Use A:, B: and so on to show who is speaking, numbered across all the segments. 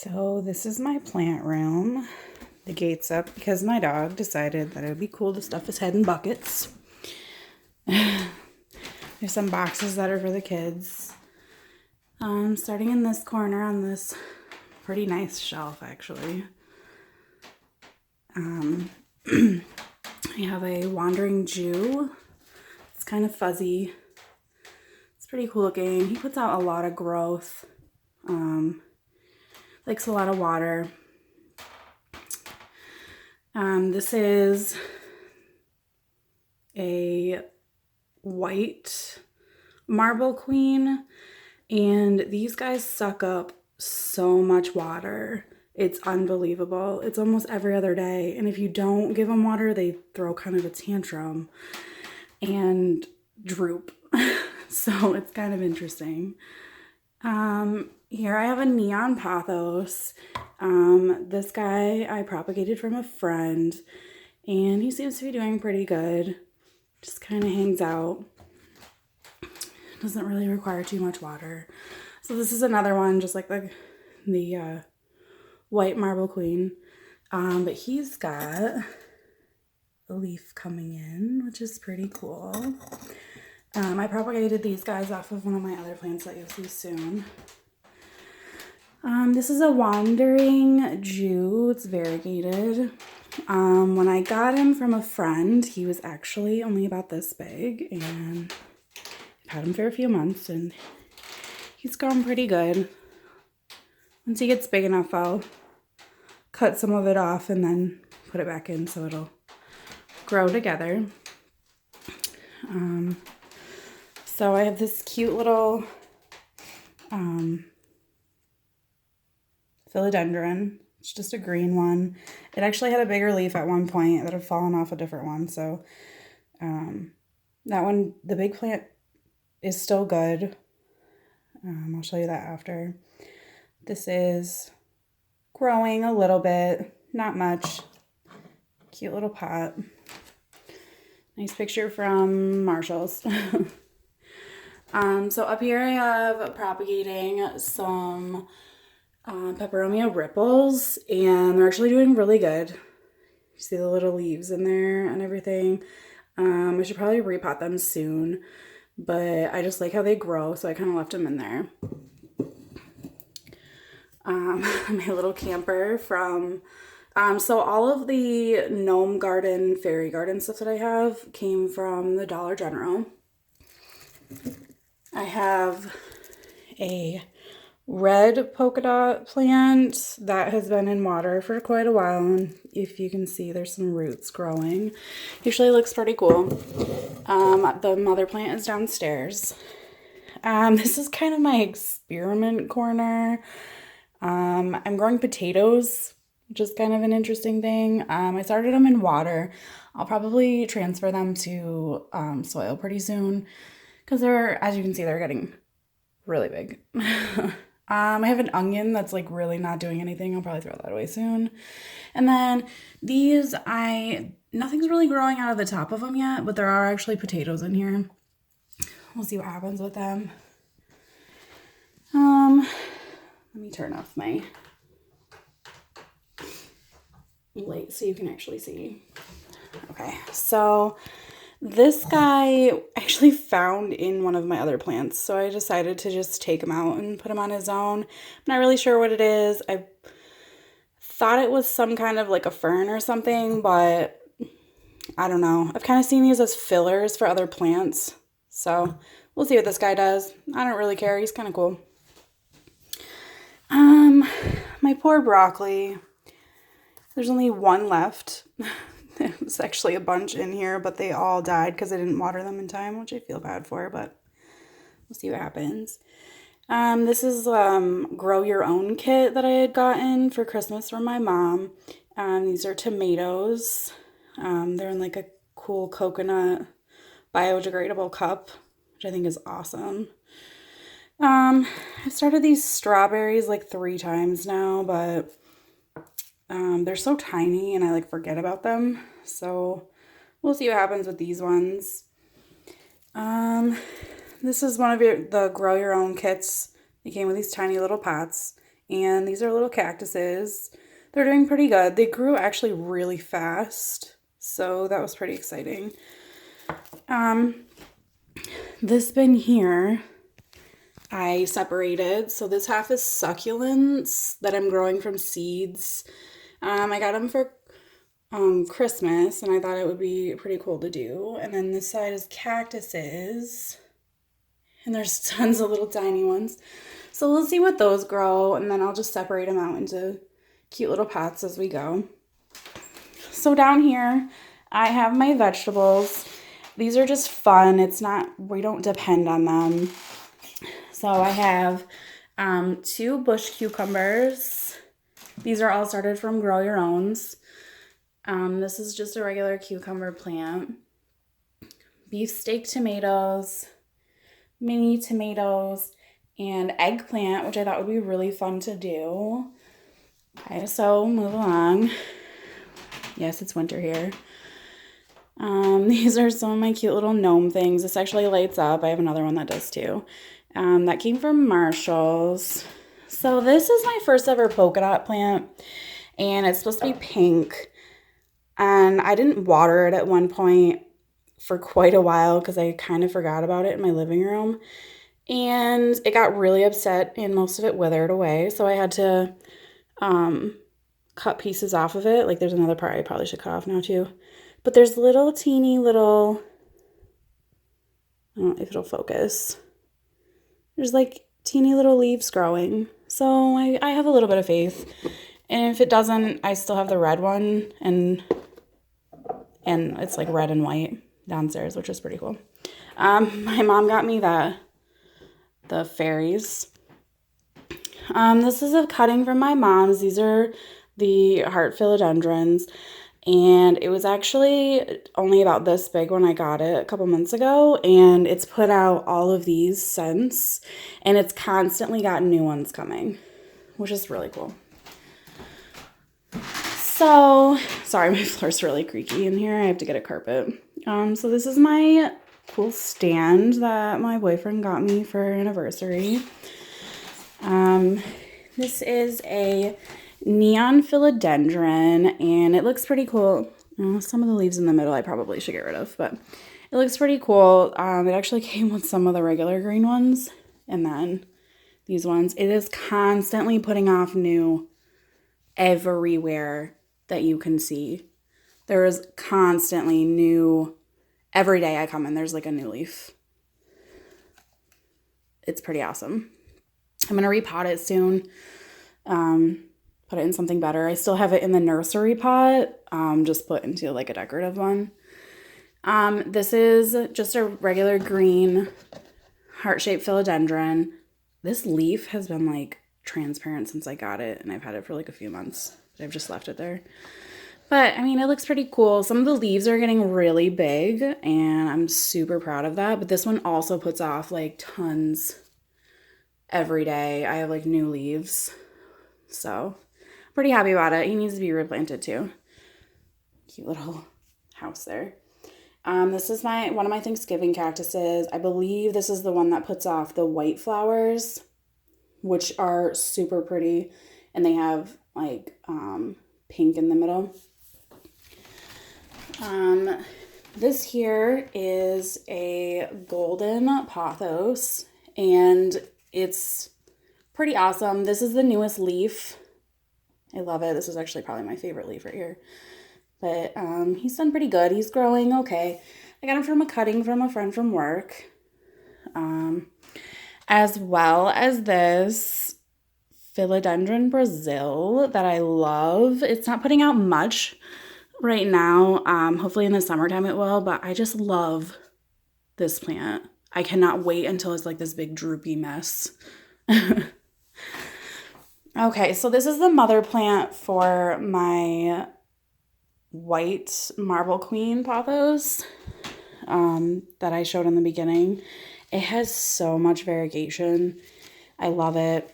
A: So this is my plant room. The gate's up because my dog decided that it would be cool to stuff his head in buckets. There's some boxes that are for the kids. Starting in this corner on this pretty nice shelf, actually. I have a Wandering Jew. It's kind of fuzzy. It's pretty cool looking. He puts out a lot of growth. Likes a lot of water. This is a white marble queen, and these guys suck up so much water. It's unbelievable. It's almost every other day, and if you don't give them water, they throw kind of a tantrum and droop. So it's kind of interesting. Here I have a neon pothos. This guy I propagated from a friend, and he seems to be doing pretty good. Just kind of hangs out. Doesn't really require too much water. So this is another one, just like the white marble queen. But he's got a leaf coming in, which is pretty cool. I propagated these guys off of one of my other plants that you'll see soon. This is a Wandering Jew. It's variegated. When I got him from a friend, he was actually only about this big, and I've had him for a few months, and he's grown pretty good. Once he gets big enough, I'll cut some of it off and then put it back in so it'll grow together. So I have this cute little philodendron. It's just a green one. It actually had a bigger leaf at one point that had fallen off a different one. So that one, the big plant, is still good. I'll show you that after. This is growing a little bit, not much. Cute little pot. Nice picture from Marshall's. So up here I have propagating some peperomia ripples, and they're actually doing really good. You see the little leaves in there and everything. I should probably repot them soon, but I just like how they grow, so I kind of left them in there. My little camper from, so all of the gnome garden, fairy garden stuff that I have came from the Dollar General. I have a red polka dot plant that has been in water for quite a while, and if you can see, there's some roots growing. Usually looks pretty cool. The mother plant is downstairs. This is kind of my experiment corner. I'm growing potatoes, which is kind of an interesting thing. I started them in water. I'll probably transfer them to soil pretty soon because they're, as you can see, they're getting really big. I have an onion that's like really not doing anything. I'll probably throw that away soon. And then these, nothing's really growing out of the top of them yet, but there are actually potatoes in here. We'll see what happens with them. Let me turn off my light so you can actually see. Okay, so this guy actually found in one of my other plants, so I decided to just take him out and put him on his own. I'm not really sure what it is. I thought it was some kind of like a fern or something, but I don't know. I've kind of seen these as fillers for other plants, so we'll see what this guy does. I don't really care. He's kind of cool. My poor broccoli. There's only one left. There was actually a bunch in here, but they all died because I didn't water them in time, which I feel bad for, but we'll see what happens. This is Grow Your Own kit that I had gotten for Christmas from my mom. These are tomatoes. They're in like a cool coconut biodegradable cup, which I think is awesome. I started these strawberries like 3 times now, but they're so tiny and I like forget about them. So we'll see what happens with these ones. This is one of the Grow Your Own kits. They came with these tiny little pots, And these are little cactuses. They're doing pretty good. They grew actually really fast, so that was pretty exciting. This bin here, I separated. So this half is succulents that I'm growing from seeds. I got them for Christmas, and I thought it would be pretty cool to do. And then this side is cactuses, and there's tons of little tiny ones. So we'll see what those grow, and then I'll just separate them out into cute little pots as we go. So down here, I have my vegetables. These are just fun. It's not, we don't depend on them. So I have 2 bush cucumbers. These are all started from Grow Your Owns. This is just a regular cucumber plant. Beefsteak tomatoes, mini tomatoes, and eggplant, which I thought would be really fun to do. Okay, so move along. Yes, it's winter here. These are some of my cute little gnome things. This actually lights up. I have another one that does too. That came from Marshall's. So this is my first ever polka dot plant, and it's supposed to be pink. And I didn't water it at one point for quite a while because I kind of forgot about it in my living room. And it got really upset and most of it withered away. So I had to cut pieces off of it. Like there's another part I probably should cut off now too. But there's little teeny little, I don't know if it'll focus. There's like teeny little leaves growing. So I have a little bit of faith. And if it doesn't, I still have the red one, and it's like red and white downstairs, which is pretty cool. My mom got me the fairies. This is a cutting from my mom's. These are the heart philodendrons. And it was actually only about this big when I got it a couple months ago. And it's put out all of these since. And it's constantly got new ones coming, which is really cool. So, sorry, my floor's really creaky in here. I have to get a carpet. So this is my cool stand that my boyfriend got me for anniversary. This is a neon philodendron, and it looks pretty cool. Some of the leaves in the middle I probably should get rid of, but it looks pretty cool. It actually came with some of the regular green ones, and then these ones. It is constantly putting off new everywhere that you can see. There is constantly new. Every day I come in, there's like a new leaf. It's pretty awesome. I'm going to repot it soon. Put it in something better. I still have it in the nursery pot. Just put into like a decorative one. This is just a regular green heart-shaped philodendron. This leaf has been like transparent since I got it, and I've had it for like a few months. I've just left it there. But I mean, it looks pretty cool. Some of the leaves are getting really big, and I'm super proud of that. But this one also puts off like tons every day. I have like new leaves. So pretty happy about it. He needs to be replanted too. Cute little house there. This is one of my Thanksgiving cactuses. I believe this is the one that puts off the white flowers, which are super pretty, and they have like pink in the middle. This here is a golden pothos, and it's pretty awesome. This is the newest leaf. I love it. This is actually probably my favorite leaf right here. But he's done pretty good. He's growing okay. I got him from a cutting from a friend from work. As well as this Philodendron Brazil that I love. It's not putting out much right now. Hopefully in the summertime it will, but I just love this plant. I cannot wait until it's like this big droopy mess. Okay, so this is the mother plant for my white marble queen pothos that I showed in the beginning. It has so much variegation. I love it.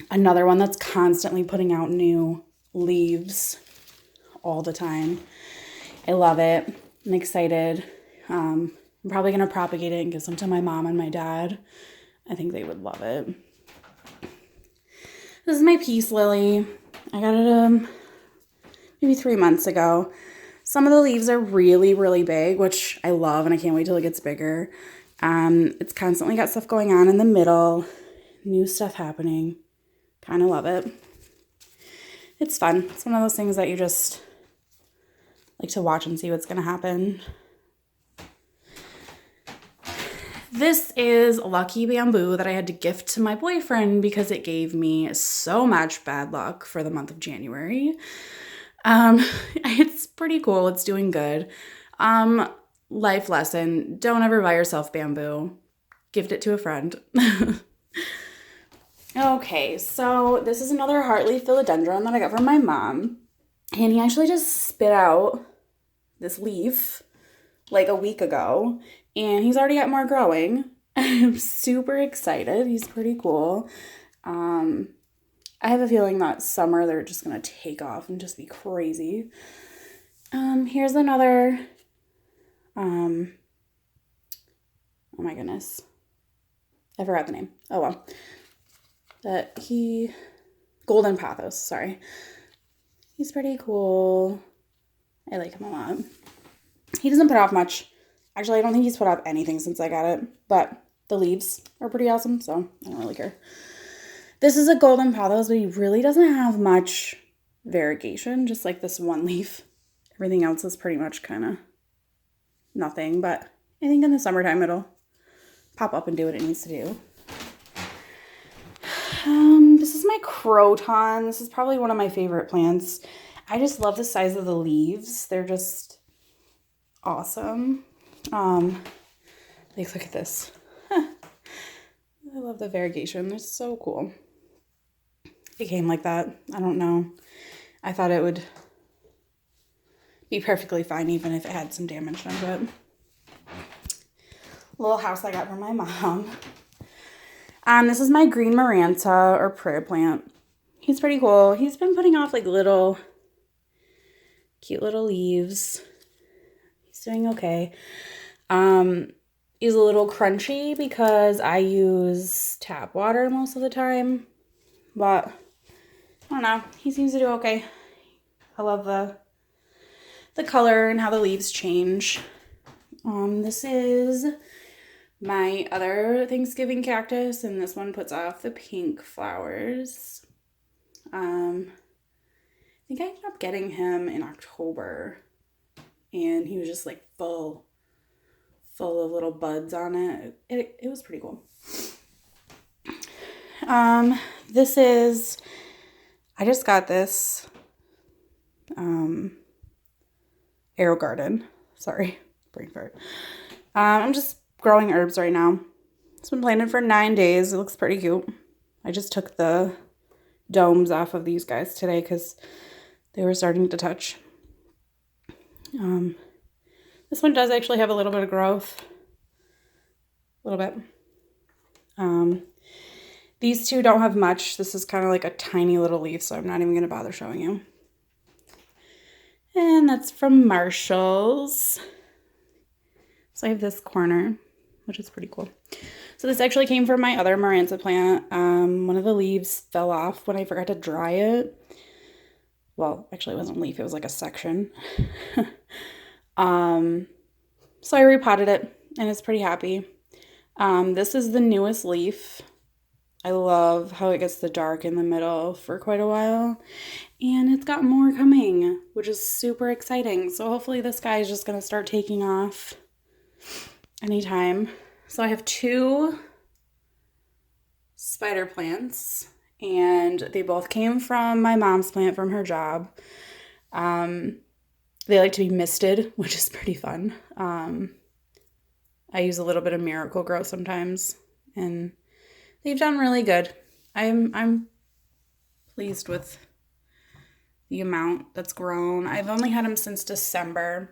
A: Another one that's constantly putting out new leaves all the time. I love it. I'm excited. I'm probably going to propagate it and give some to my mom and my dad. I think they would love it. This is my peace lily. I got it maybe 3 months ago. Some of the leaves are really, really big, which I love, and I can't wait till it gets bigger. It's constantly got stuff going on in the middle, new stuff happening. Kind of love it. It's fun. It's one of those things that you just like to watch and see what's going to happen. This is Lucky Bamboo that I had to gift to my boyfriend because it gave me so much bad luck for the month of January. It's pretty cool. It's doing good. Life lesson. Don't ever buy yourself bamboo. Gift it to a friend. Okay, so this is another heartleaf philodendron that I got from my mom. And he actually just spit out this leaf like a week ago. And he's already got more growing. I'm super excited. He's pretty cool. I have a feeling that summer they're just going to take off and just be crazy. Here's another, oh my goodness. I forgot the name. Oh well. Golden Pothos, sorry. He's pretty cool. I like him a lot. He doesn't put off much. Actually, I don't think he's put off anything since I got it, but the leaves are pretty awesome, so I don't really care. This is a Golden Pothos, but he really doesn't have much variegation, just like this one leaf. Everything else is pretty much kind of nothing, but I think in the summertime it'll pop up and do what it needs to do. This is my Croton. This is probably one of my favorite plants. I just love the size of the leaves. They're just awesome. Like, look at this. I love the variegation. It's so cool. It came like that. I don't know. I thought it would be perfectly fine even if it had some damage done to it. Little house I got from my mom. This is my green Maranta or prayer plant. He's pretty cool. He's been putting off like little, cute little leaves. He's doing okay. He's a little crunchy because I use tap water most of the time, but I don't know. He seems to do okay. I love the color and how the leaves change. This is my other Thanksgiving cactus, and this one puts off the pink flowers. I think I ended up getting him in October, and he was just like full of little buds on it. It was pretty cool. This is, I just got this AeroGarden. Sorry, brain fart. I'm just growing herbs right now. It's been planted for 9 days. It looks pretty cute. I just took the domes off of these guys today because they were starting to touch. This one does actually have a little bit of growth. A little bit. These two don't have much. This is kind of like a tiny little leaf, so I'm not even going to bother showing you. And that's from Marshall's. So I have this corner, which is pretty cool. So this actually came from my other Maranta plant. One of the leaves fell off when I forgot to dry it. Well, actually it wasn't a leaf, it was like a section. So I repotted it and it's pretty happy. This is the newest leaf. I love how it gets the dark in the middle for quite a while. And it's got more coming, which is super exciting. So hopefully this guy is just going to start taking off anytime. So I have 2 spider plants, and they both came from my mom's plant from her job. They like to be misted, which is pretty fun. I use a little bit of Miracle-Gro sometimes, and they've done really good. I'm pleased with the amount that's grown. I've only had them since December.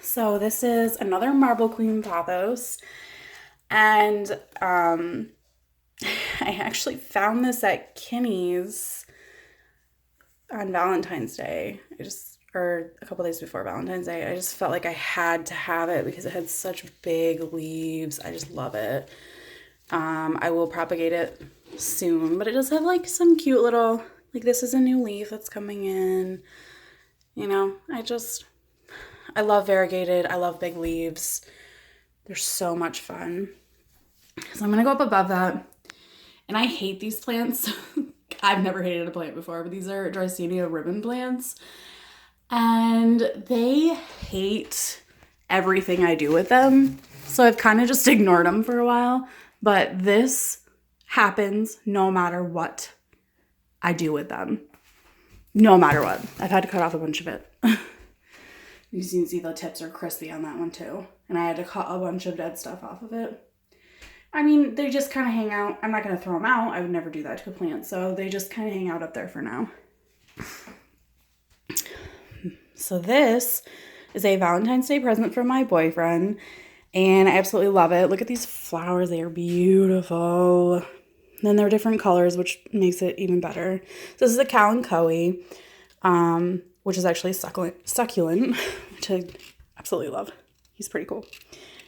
A: So this is another Marble Queen Pothos, and I actually found this at Kinney's on Valentine's Day. Or a couple days before Valentine's Day. I just felt like I had to have it because it had such big leaves. I just love it. I will propagate it soon, but it does have like some cute little, like this is a new leaf that's coming in. You know, I love variegated. I love big leaves. They're so much fun. So I'm gonna go up above that. And I hate these plants. I've never hated a plant before, but these are Dracaena ribbon plants. And they hate everything I do with them. So I've kind of just ignored them for a while. But this happens no matter what I do with them. No matter what. I've had to cut off a bunch of it. You can see the tips are crispy on that one too. And I had to cut a bunch of dead stuff off of it. I mean, they just kind of hang out. I'm not going to throw them out. I would never do that to a plant. So they just kind of hang out up there for now. So this is a Valentine's Day present from my boyfriend. And I absolutely love it. Look at these flowers. They are beautiful. And then they're different colors, which makes it even better. So this is a Kalanchoe, which is actually succulent, which I absolutely love. He's pretty cool.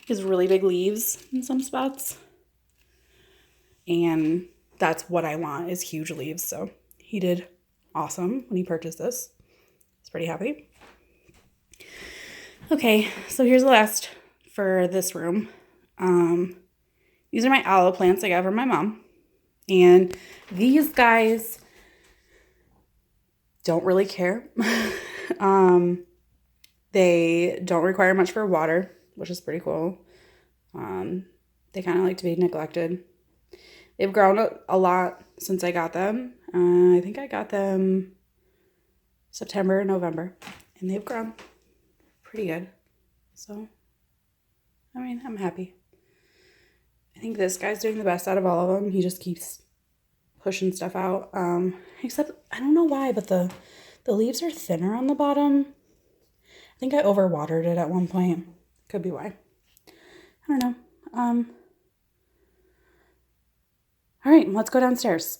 A: He has really big leaves in some spots. And that's what I want, is huge leaves. So he did awesome when he purchased this. He's pretty happy. Okay, so here's the last for this room. These are my aloe plants I got from my mom. And these guys don't really care. They don't require much for water, which is pretty cool. They kind of like to be neglected. They've grown a lot since I got them. I think I got them September, November, and they've grown pretty good. So, I mean, I'm happy. I think this guy's doing the best out of all of them. He just keeps pushing stuff out. Except, I don't know why, but the leaves are thinner on the bottom. I think I overwatered it at one point. Could be why. I don't know. All right, let's go downstairs.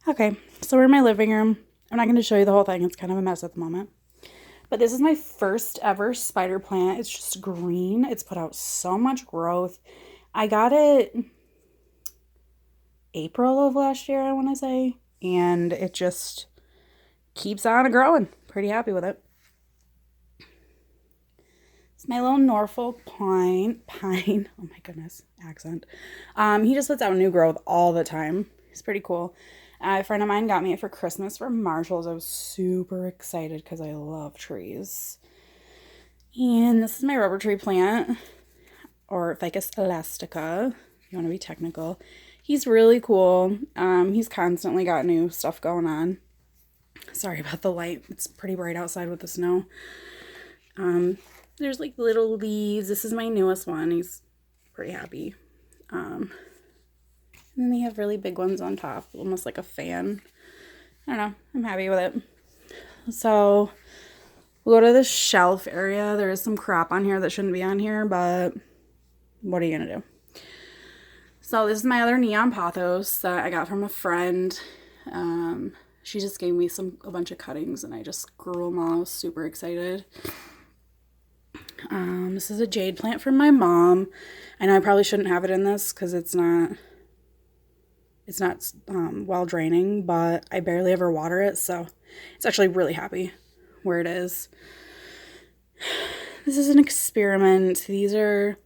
A: Okay, so we're in my living room. I'm not going to show you the whole thing. It's kind of a mess at the moment. But this is my first ever spider plant. It's just green. It's put out so much growth. I got it April of last year, I want to say. And it just keeps on growing. Pretty happy with it. It's my little Norfolk pine. Oh my goodness, accent. He just puts out new growth all the time. He's pretty cool. A friend of mine got me it for Christmas from Marshalls. I was super excited because I love trees. And this is my rubber tree plant, or Ficus elastica, if you want to be technical. He's really cool. He's constantly got new stuff going on. Sorry about the light. It's pretty bright outside with the snow. There's like little leaves. This is my newest one. He's pretty happy. And then they have really big ones on top, almost like a fan. I don't know. I'm happy with it. So we'll go to the shelf area. There is some crap on here that shouldn't be on here, but what are you going to do? So this is my other neon pothos that I got from a friend. She just gave me a bunch of cuttings and I just grew them all. I was super excited. This is a jade plant from my mom. I know I probably shouldn't have it in this because it's not well draining, but I barely ever water it, so it's actually really happy where it is. This is an experiment. These are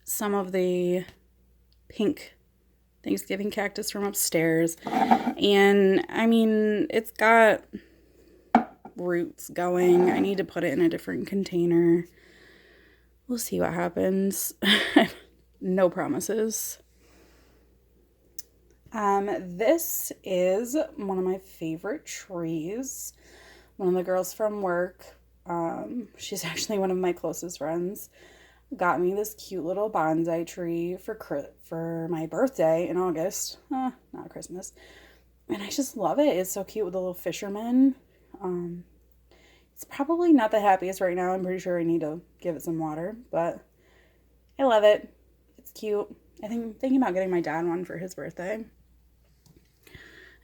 A: some of the pink Thanksgiving cactus from upstairs, and I mean, it's got roots going. I need to put it in a different container. We'll see what happens. No promises. This is one of my favorite trees. One of the girls from work, she's actually one of my closest friends, got me this cute little bonsai tree for my birthday in August. Not Christmas. And I just love it. It's so cute with the little fisherman. It's probably not the happiest right now. I'm pretty sure I need to give it some water, but I love it. It's cute. I think I'm thinking about getting my dad one for his birthday.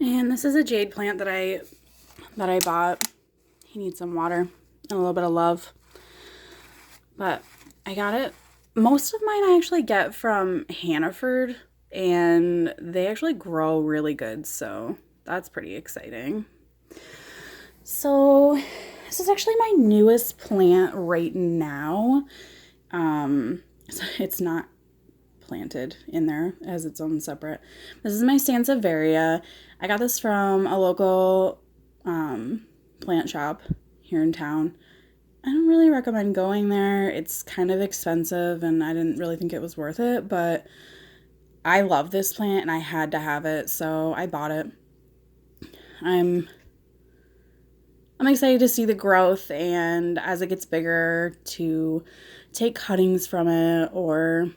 A: And this is a jade plant that I bought. He needs some water and a little bit of love. But I got it. Most of mine I actually get from Hannaford and they actually grow really good, so that's pretty exciting. So this is actually my newest plant right now. It's not planted in there as its own separate. This is my Sansevieria. I got this from a local plant shop here in town. I don't really recommend going there. It's kind of expensive and I didn't really think it was worth it, but I love this plant and I had to have it, so I bought it. I'm excited to see the growth, and as it gets bigger, to take cuttings from it or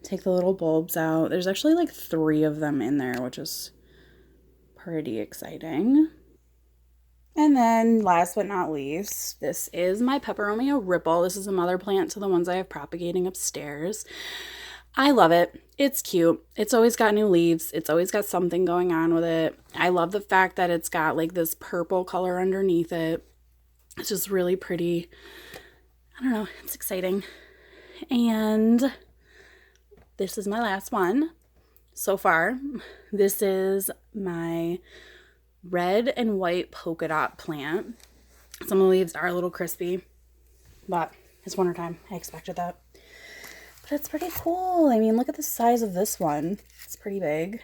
A: take the little bulbs out. There's actually like 3 of them in there, which is pretty exciting. And then last but not least, this is my Peperomia Ripple. This is a mother plant to the ones I have propagating upstairs. I love it. It's cute. It's always got new leaves. It's always got something going on with it. I love the fact that it's got like this purple color underneath it. It's just really pretty. I don't know. It's exciting. And this is my last one so far. This is my red and white polka dot plant. Some of the leaves are a little crispy, but it's wintertime. I expected that. But it's pretty cool. I mean, look at the size of this one. It's pretty big.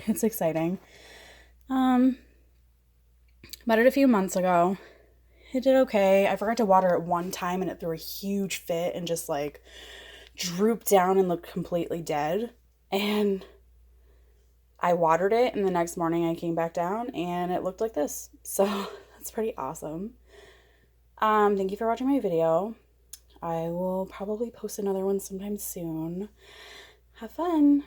A: It's exciting. Bought it a few months ago. It did okay. I forgot to water it one time and it threw a huge fit and just like drooped down and looked completely dead. And I watered it and the next morning I came back down and it looked like this. So that's pretty awesome. Thank you for watching my video. I will probably post another one sometime soon. Have fun.